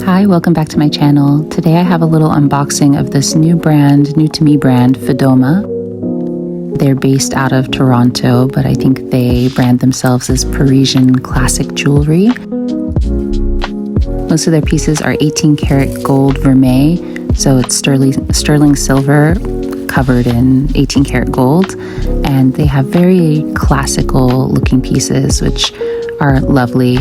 Hi, welcome back to my channel. Today I have a little unboxing of this new to me brand, Fedoma. They're based out of Toronto, but I think they brand themselves as Parisian classic jewelry. Most of their pieces are 18 karat gold vermeil, so it's sterling silver covered in 18 karat gold, and they have very classical looking pieces which are lovely.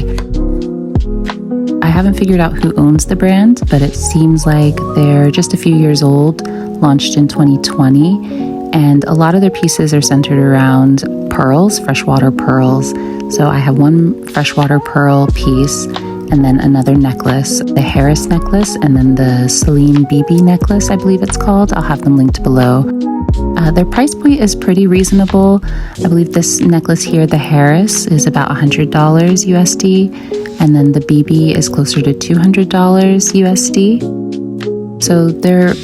I haven't figured out who owns the brand, but it seems like they're just a few years old, launched in 2020, and a lot of their pieces are centered around pearls, freshwater pearls. So I have one freshwater pearl piece, and then another necklace, the Harris necklace, and then the Celine Bebe necklace, I believe it's called. I'll have them linked below. Their price point is pretty reasonable. I believe this necklace here, the Harris, is about $100 USD, and then the Bebe is closer to $200 USD. So they're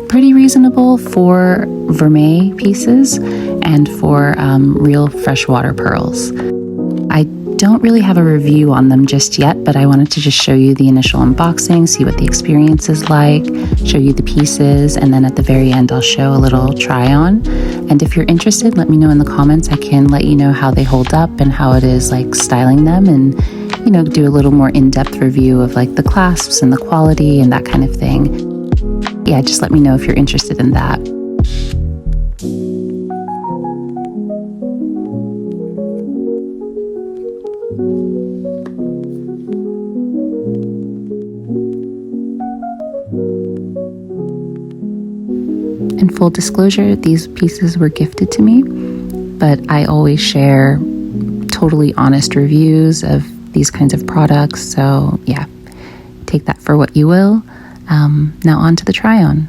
pretty reasonable for vermeil pieces and for real freshwater pearls. I don't really have a review on them just yet, but I wanted to just show you the initial unboxing, see what the experience is like, show you the pieces, and then at the very end I'll show a little try on. And if you're interested, let me know in the comments. I can let you know how they hold up and how it is like styling them, and do a little more in-depth review of like the clasps and the quality and that kind of thing. Yeah, just let me know if you're interested in that. In full disclosure, these pieces were gifted to me, but I always share totally honest reviews of these kinds of products. So yeah, take that for what you will. Now on to the try on.